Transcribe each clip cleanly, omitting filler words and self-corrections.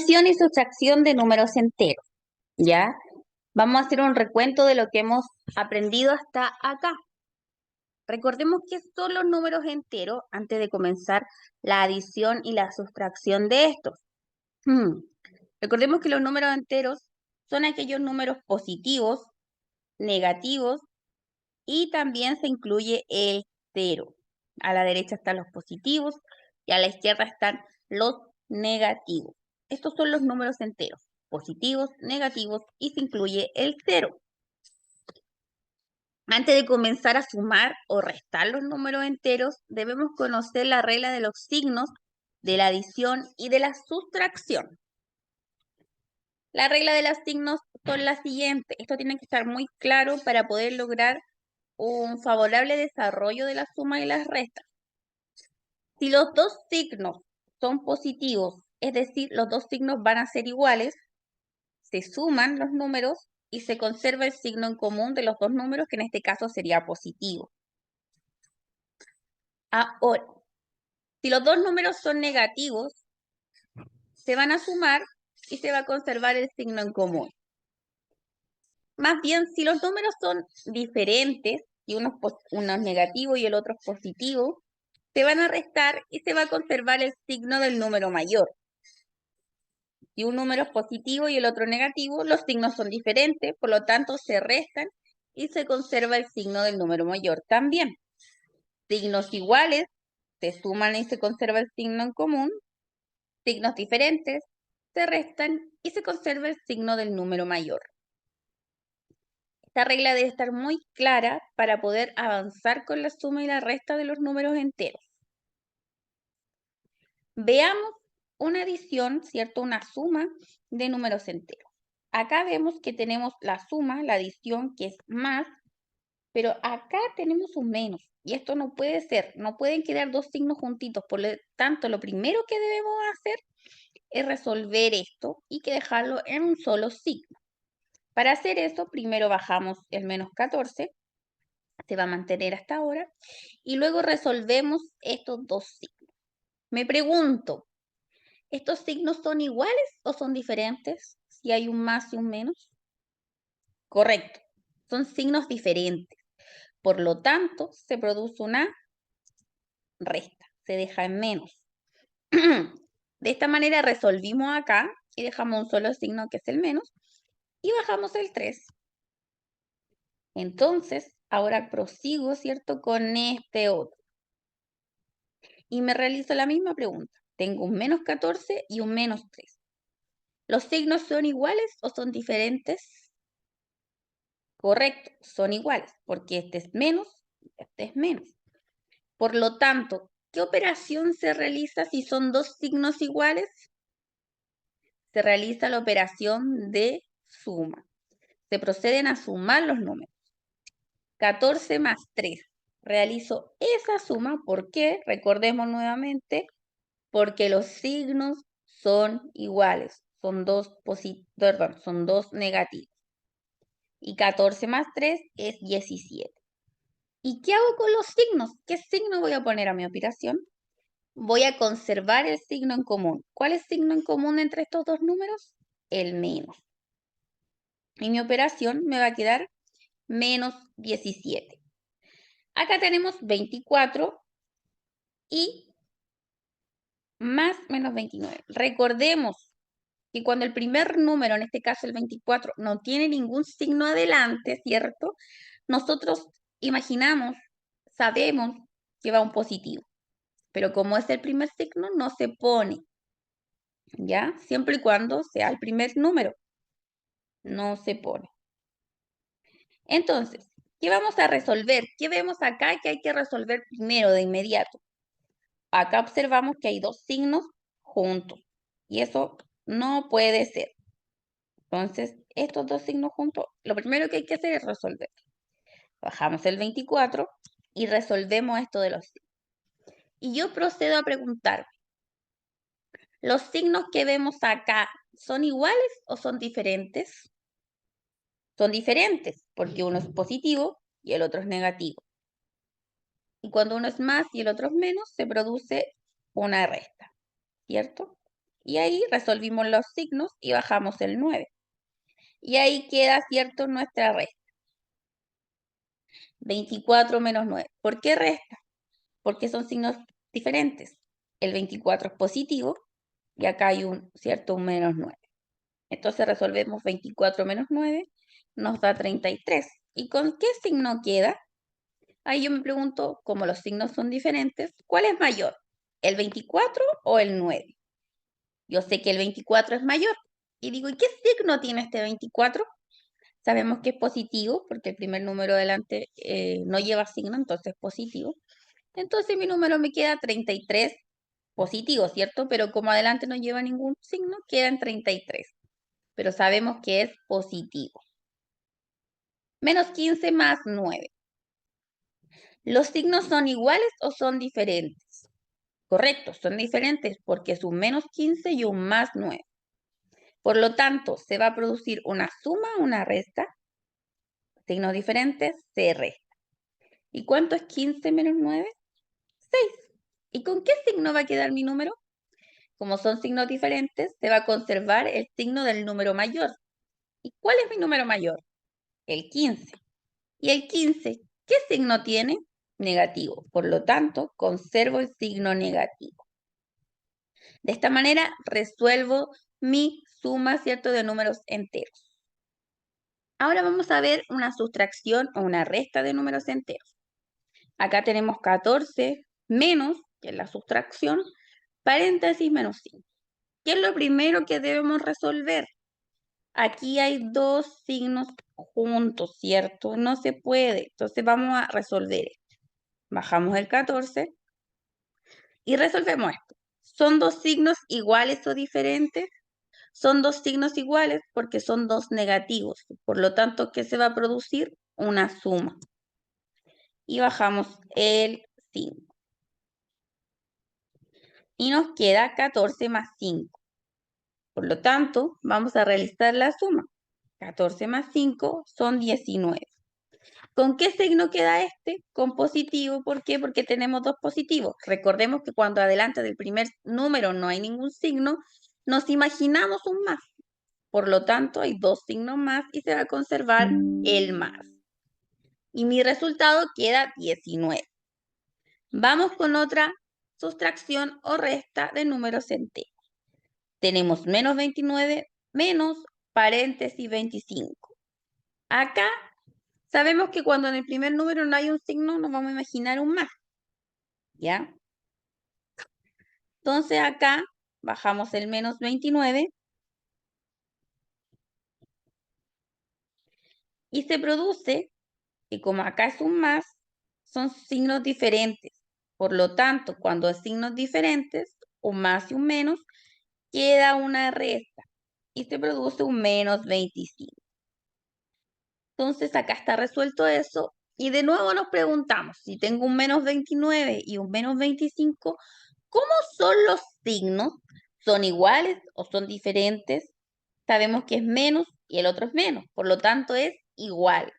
Adición y sustracción de números enteros, ¿ya? Vamos a hacer un recuento de lo que hemos aprendido hasta acá. Recordemos qué son los números enteros antes de comenzar la adición y la sustracción de estos. Recordemos que los números enteros son aquellos números positivos, negativos y también se incluye el cero. A la derecha están los positivos y a la izquierda están los negativos. Estos son los números enteros, positivos, negativos y se incluye el cero. Antes de comenzar a sumar o restar los números enteros, debemos conocer la regla de los signos, de la adición y de la sustracción. La regla de los signos son las siguientes. Esto tiene que estar muy claro para poder lograr un favorable desarrollo de la suma y las restas. Si los dos signos son positivos, es decir, los dos signos van a ser iguales, se suman los números y se conserva el signo en común de los dos números, que en este caso sería positivo. Ahora, si los dos números son negativos, se van a sumar y se va a conservar el signo en común. Más bien, si los números son diferentes, y uno es negativo y el otro es positivo, se van a restar y se va a conservar el signo del número mayor. Si un número es positivo y el otro negativo, los signos son diferentes, por lo tanto se restan y se conserva el signo del número mayor también. Signos iguales se suman y se conserva el signo en común. Signos diferentes se restan y se conserva el signo del número mayor. Esta regla debe estar muy clara para poder avanzar con la suma y la resta de los números enteros. Veamos una adición, ¿cierto? Una suma de números enteros. Acá vemos que tenemos la suma, la adición, que es más, pero acá tenemos un menos. Y esto no puede ser, no pueden quedar dos signos juntitos. Por lo tanto, lo primero que debemos hacer es resolver esto y que dejarlo en un solo signo. Para hacer eso, primero bajamos el menos 14, se va a mantener hasta ahora, y luego resolvemos estos dos signos. Me pregunto, ¿estos signos son iguales o son diferentes? Si hay un más y un menos. Correcto, son signos diferentes. Por lo tanto, se produce una resta, se deja en menos. De esta manera resolvimos acá y dejamos un solo signo que es el menos y bajamos el 3. Entonces, ahora prosigo, ¿cierto? Con este otro. Y me realizo la misma pregunta. Tengo un menos 14 y un menos 3. ¿Los signos son iguales o son diferentes? Correcto, son iguales, porque este es menos y este es menos. Por lo tanto, ¿qué operación se realiza si son dos signos iguales? Se realiza la operación de suma. Se proceden a sumar los números. 14 más 3. Realizo esa suma, ¿por qué? Recordemos nuevamente, porque los signos son iguales, son dos negativos. Y 14 más 3 es 17. ¿Y qué hago con los signos? ¿Qué signo voy a poner a mi operación? Voy a conservar el signo en común. ¿Cuál es el signo en común entre estos dos números? El menos. Y mi operación me va a quedar menos 17. Acá tenemos 24 y más menos 29. Recordemos que cuando el primer número, en este caso el 24, no tiene ningún signo adelante, ¿cierto? Nosotros imaginamos, sabemos que va un positivo, pero como es el primer signo, no se pone, ¿ya? Siempre y cuando sea el primer número, no se pone. Entonces, ¿qué vamos a resolver? ¿Qué vemos acá que hay que resolver primero de inmediato? Acá observamos que hay dos signos juntos y eso no puede ser. Entonces, estos dos signos juntos, lo primero que hay que hacer es resolver. Bajamos el 24 y resolvemos esto de los signos. Y yo procedo a preguntarme, ¿los signos que vemos acá son iguales o son diferentes? Son diferentes porque uno es positivo y el otro es negativo. Y cuando uno es más y el otro es menos, se produce una resta, ¿cierto? Y ahí resolvimos los signos y bajamos el 9. Y ahí queda, ¿cierto?, nuestra resta. 24 menos 9. ¿Por qué resta? Porque son signos diferentes. El 24 es positivo y acá hay un menos 9. Entonces resolvemos 24 menos 9, nos da 33. ¿Y con qué signo queda? Ahí yo me pregunto, como los signos son diferentes, ¿cuál es mayor? ¿El 24 o el 9? Yo sé que el 24 es mayor. Y digo, ¿y qué signo tiene este 24? Sabemos que es positivo, porque el primer número delante no lleva signo, entonces es positivo. Entonces mi número me queda 33 positivo, ¿cierto? Pero como adelante no lleva ningún signo, queda en 33. Pero sabemos que es positivo. Menos 15 más 9. ¿Los signos son iguales o son diferentes? Correcto, son diferentes porque es un menos 15 y un más 9. Por lo tanto, se va a producir una suma, una resta. Signos diferentes, se resta. ¿Y cuánto es 15 menos 9? 6. ¿Y con qué signo va a quedar mi número? Como son signos diferentes, se va a conservar el signo del número mayor. ¿Y cuál es mi número mayor? El 15. ¿Y el 15 qué signo tiene? Negativo. Por lo tanto, conservo el signo negativo. De esta manera, resuelvo mi suma, ¿cierto?, de números enteros. Ahora vamos a ver una sustracción o una resta de números enteros. Acá tenemos 14 menos, que es la sustracción, paréntesis menos 5. ¿Qué es lo primero que debemos resolver? Aquí hay dos signos juntos, ¿cierto? No se puede. Entonces vamos a resolver esto. Bajamos el 14 y resolvemos esto. ¿Son dos signos iguales o diferentes? Son dos signos iguales porque son dos negativos. Por lo tanto, ¿qué se va a producir? Una suma. Y bajamos el 5. Y nos queda 14 más 5. Por lo tanto, vamos a realizar la suma. 14 más 5 son 19. ¿Con qué signo queda este? Con positivo. ¿Por qué? Porque tenemos dos positivos. Recordemos que cuando adelante del primer número no hay ningún signo, nos imaginamos un más. Por lo tanto, hay dos signos más y se va a conservar el más. Y mi resultado queda 19. Vamos con otra sustracción o resta de números enteros. Tenemos menos 29 menos paréntesis 25. Acá sabemos que cuando en el primer número no hay un signo, nos vamos a imaginar un más. ¿Ya? Entonces acá bajamos el menos 29 y se produce que como acá es un más, son signos diferentes. Por lo tanto, cuando hay signos diferentes, un más y un menos, queda una resta y se produce un menos 25. Entonces acá está resuelto eso y de nuevo nos preguntamos, si tengo un menos 29 y un menos 25, ¿cómo son los signos? ¿Son iguales o son diferentes? Sabemos que es menos y el otro es menos, por lo tanto es igual.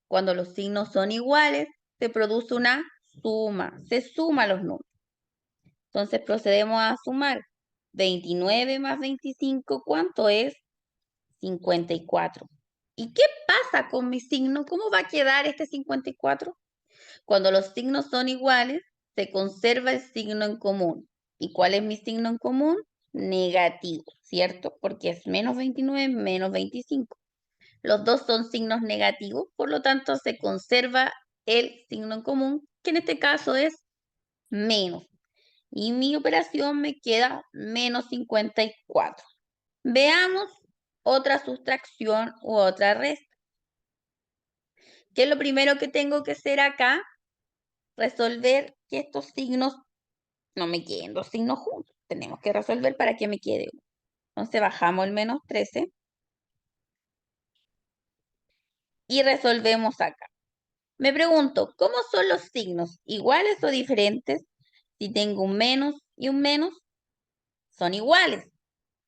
Cuando los signos son iguales, se produce una suma, se suman los números. Entonces procedemos a sumar 29 más 25, ¿cuánto es? 54. ¿Y qué pasa con mi signo? ¿Cómo va a quedar este 54? Cuando los signos son iguales, se conserva el signo en común. ¿Y cuál es mi signo en común? Negativo, ¿cierto? Porque es menos 29 menos 25. Los dos son signos negativos, por lo tanto se conserva el signo en común, que en este caso es menos. Y mi operación me queda menos 54. Veamos otra sustracción u otra resta. ¿Qué es lo primero que tengo que hacer acá? Resolver que estos signos no me queden dos signos juntos. Tenemos que resolver para que me quede uno. Entonces bajamos el menos 13 y resolvemos acá. Me pregunto, ¿cómo son los signos? ¿Iguales o diferentes? Si tengo un menos y un menos, son iguales.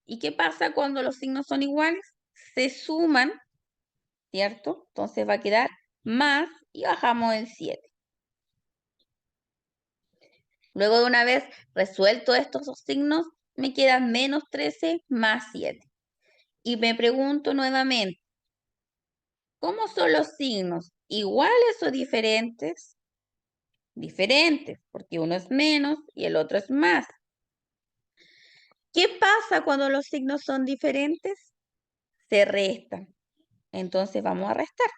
¿Y qué pasa cuando los signos son iguales? Se suman, ¿cierto? Entonces va a quedar más y bajamos el 7. Luego de una vez resuelto estos dos signos, Me quedan menos 13 más 7. Y me pregunto nuevamente, ¿cómo son los signos? ¿Iguales o diferentes? Diferentes, porque uno es menos y el otro es más. ¿Qué pasa cuando los signos son diferentes? Se restan. Entonces vamos a restar.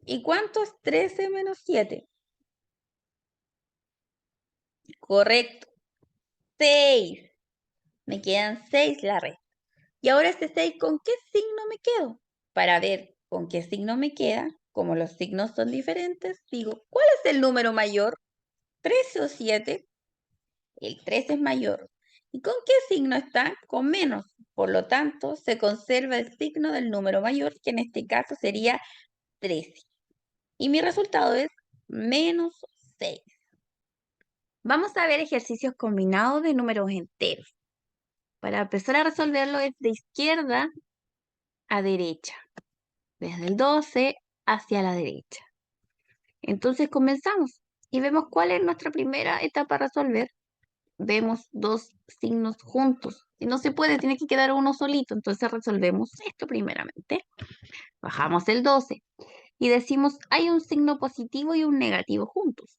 ¿Y cuánto es 13 menos 7? Correcto. 6. Me quedan 6 la resta. Y ahora este 6, ¿con qué signo me quedo? Para ver con qué signo me queda, como los signos son diferentes, digo, ¿cuál es el número mayor? ¿13 o 7? El 13 es mayor. ¿Y con qué signo está? Con menos. Por lo tanto, se conserva el signo del número mayor, que en este caso sería 13. Y mi resultado es menos 6. Vamos a ver ejercicios combinados de números enteros. Para empezar a resolverlo es de izquierda a derecha, desde el 12 hacia la derecha. Entonces comenzamos y vemos cuál es nuestra primera etapa a resolver. Vemos dos signos juntos. Si no se puede, tiene que quedar uno solito. Entonces resolvemos esto primeramente. Bajamos el 12 y decimos, hay un signo positivo y un negativo juntos.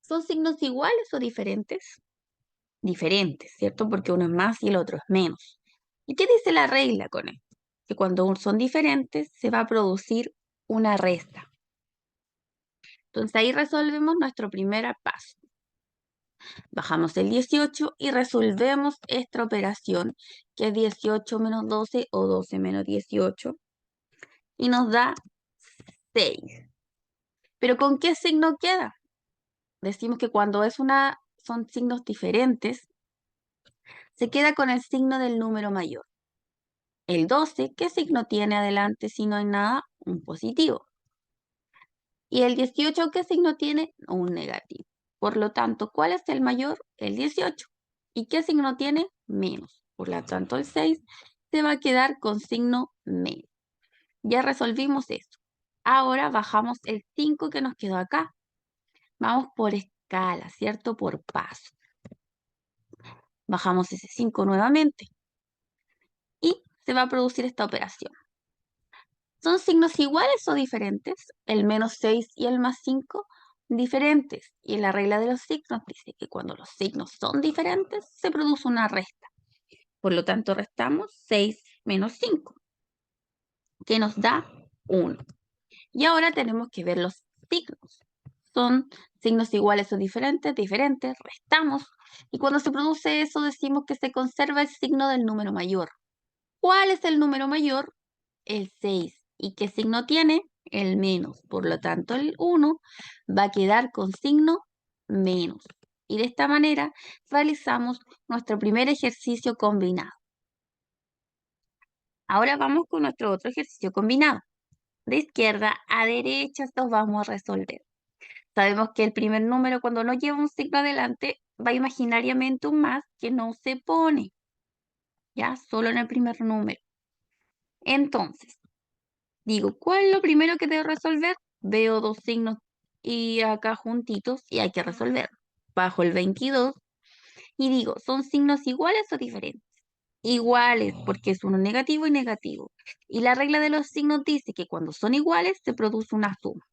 ¿Son signos iguales o diferentes? Diferentes, ¿cierto? Porque uno es más y el otro es menos. ¿Y qué dice la regla con esto? Que cuando son diferentes se va a producir una resta. Entonces ahí resolvemos nuestro primer paso. Bajamos el 18 y resolvemos esta operación, que es 18 menos 12 o 12 menos 18, y nos da 6. ¿Pero con qué signo queda? Decimos que cuando son signos diferentes, se queda con el signo del número mayor. El 12, ¿qué signo tiene adelante si no hay nada? Un positivo. Y el 18, ¿qué signo tiene? Un negativo. Por lo tanto, ¿cuál es el mayor? El 18. ¿Y qué signo tiene? Menos. Por lo tanto, el 6 se va a quedar con signo menos. Ya resolvimos eso. Ahora bajamos el 5 que nos quedó acá. Vamos por escala, ¿cierto? Por paso. Bajamos ese 5 nuevamente. Y se va a producir esta operación. ¿Son signos iguales o diferentes? El menos 6 y el más 5, diferentes. Y la regla de los signos dice que cuando los signos son diferentes, se produce una resta. Por lo tanto, restamos 6 menos 5, que nos da 1. Y ahora tenemos que ver los signos. ¿Son signos iguales o diferentes? Diferentes, restamos. Y cuando se produce eso, decimos que se conserva el signo del número mayor. ¿Cuál es el número mayor? El 6. ¿Y qué signo tiene? El menos. Por lo tanto, el 1 va a quedar con signo menos. Y de esta manera realizamos nuestro primer ejercicio combinado. Ahora vamos con nuestro otro ejercicio combinado. De izquierda a derecha estos vamos a resolver. Sabemos que el primer número, cuando no lleva un signo adelante, va imaginariamente un más que no se pone. ¿Ya? Solo en el primer número. Entonces, digo, ¿cuál es lo primero que debo resolver? Veo dos signos y acá juntitos y hay que resolver. Bajo el 22 y digo, ¿son signos iguales o diferentes? Iguales, porque es uno negativo y negativo. Y la regla de los signos dice que cuando son iguales se produce una suma.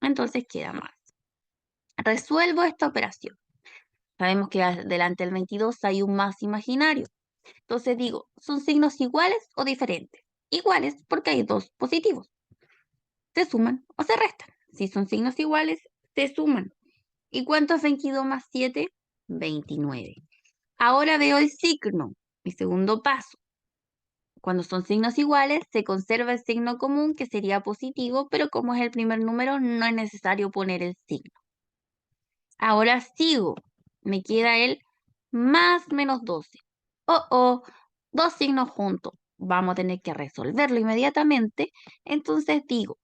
Entonces queda más. Resuelvo esta operación. Sabemos que delante del 22 hay un más imaginario. Entonces digo, ¿son signos iguales o diferentes? Iguales porque hay dos positivos. Se suman o se restan. Si son signos iguales, se suman. ¿Y cuánto es 22 más 7? 29. Ahora veo el signo, mi segundo paso. Cuando son signos iguales, se conserva el signo común, que sería positivo, pero como es el primer número, no es necesario poner el signo. Ahora sigo. Me queda el más menos 12. Dos signos juntos. Vamos a tener que resolverlo inmediatamente. Entonces digo,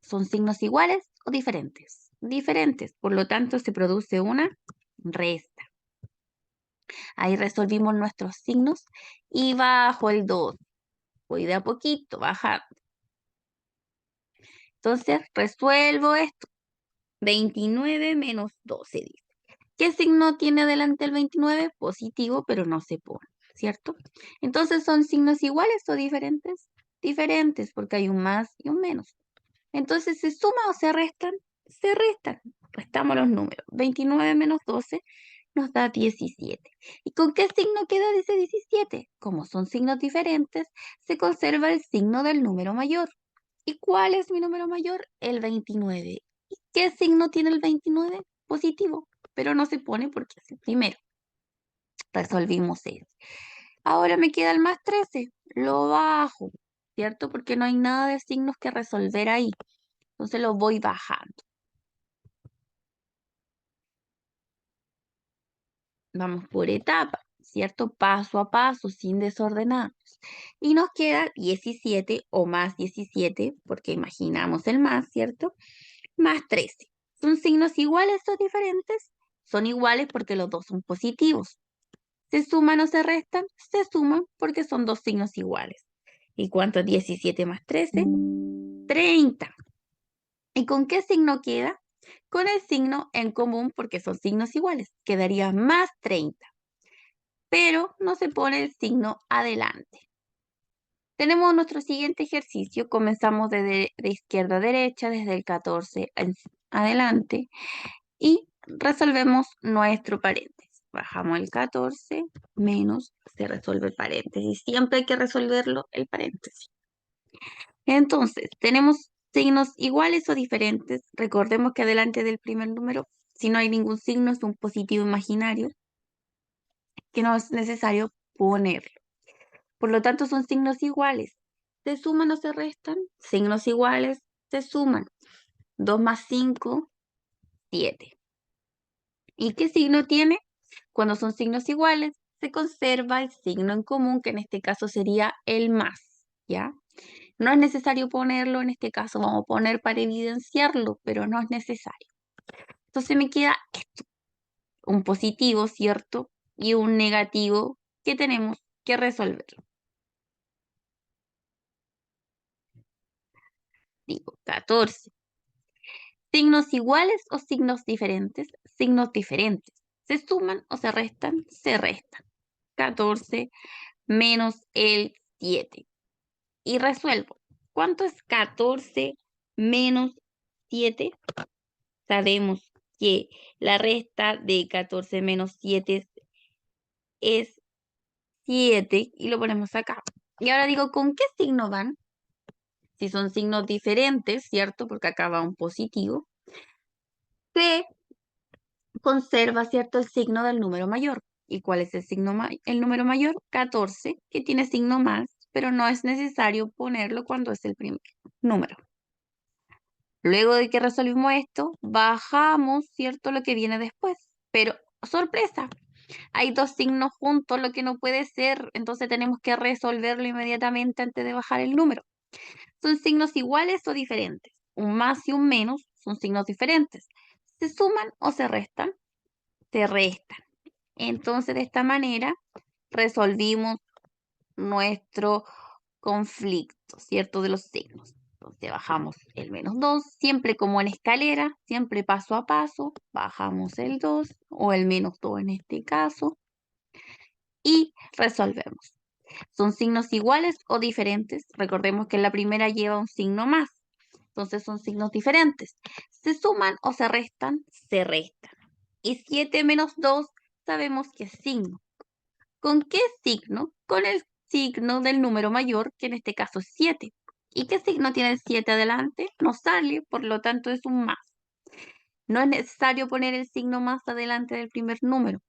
¿son signos iguales o diferentes? Diferentes, por lo tanto se produce una resta. Ahí resolvimos nuestros signos y bajo el 2. Voy de a poquito bajando. Entonces resuelvo esto. 29 menos 12 dice. ¿Qué signo tiene adelante el 29? Positivo, pero no se pone, ¿cierto? Entonces, ¿son signos iguales o diferentes? Diferentes, porque hay un más y un menos. Entonces, ¿se suma o se restan? Se restan. Restamos los números. 29 menos 12 nos da 17. ¿Y con qué signo queda ese 17? Como son signos diferentes, se conserva el signo del número mayor. ¿Y cuál es mi número mayor? El 29. ¿Y qué signo tiene el 29? Positivo, pero no se pone porque es el primero. Resolvimos eso. Ahora me queda el más 13. Lo bajo, ¿cierto? Porque no hay nada de signos que resolver ahí. Entonces lo voy bajando. Vamos por etapas, ¿cierto? Paso a paso, sin desordenarnos. Y nos queda 17 o más 17, porque imaginamos el más, ¿cierto? Más 13. ¿Son signos iguales o diferentes? Son iguales porque los dos son positivos. ¿Se suman o se restan? Se suman porque son dos signos iguales. ¿Y cuánto es 17 más 13? 30. ¿Y con qué signo queda? Con el signo en común porque son signos iguales. Quedaría más 30. Pero no se pone el signo adelante. Tenemos nuestro siguiente ejercicio. Comenzamos de izquierda a derecha, desde el 14 adelante. Y resolvemos nuestro paréntesis. Bajamos el 14 menos, se resuelve el paréntesis. Siempre hay que resolverlo el paréntesis. Entonces, tenemos signos iguales o diferentes. Recordemos que adelante del primer número, si no hay ningún signo, es un positivo imaginario que no es necesario ponerlo. Por lo tanto, son signos iguales. ¿Se suman o se restan? Signos iguales se suman. 2 más 5, 7. ¿Y qué signo tiene? Cuando son signos iguales, se conserva el signo en común, que en este caso sería el más, ¿ya? No es necesario ponerlo, en este caso vamos a poner para evidenciarlo, pero no es necesario. Entonces me queda esto, un positivo, ¿cierto? Y un negativo que tenemos que resolver. Digo, 14. ¿Signos iguales o signos diferentes? Signos diferentes. ¿Se suman o se restan? Se restan. 14 menos el 7. Y resuelvo. ¿Cuánto es 14 menos 7? Sabemos que la resta de 14 menos 7 es 7 y lo ponemos acá. Y ahora digo, ¿con qué signo van? Si son signos diferentes, ¿cierto? Porque acá va un positivo. Se conserva, ¿cierto? El signo del número mayor. ¿Y cuál es el número mayor? 14, que tiene signo más, pero no es necesario ponerlo cuando es el primer número. Luego de que resolvimos esto, bajamos, ¿cierto? Lo que viene después. Pero, sorpresa, hay dos signos juntos, lo que no puede ser, entonces tenemos que resolverlo inmediatamente antes de bajar el número. ¿Son signos iguales o diferentes? Un más y un menos son signos diferentes. ¿Se suman o se restan? Se restan. Entonces, de esta manera, resolvimos nuestro conflicto, ¿cierto? De los signos. Entonces bajamos el menos 2, siempre como en escalera, siempre paso a paso, bajamos el 2 o el menos 2 en este caso y resolvemos. ¿Son signos iguales o diferentes? Recordemos que la primera lleva un signo más, entonces son signos diferentes. ¿Se suman o se restan? Se restan. Y 7 menos 2 sabemos que es signo. ¿Con qué signo? Con el signo del número mayor, que en este caso es 7. ¿Y qué signo tiene el 7 adelante? No sale, por lo tanto es un más. No es necesario poner el signo más adelante del primer número.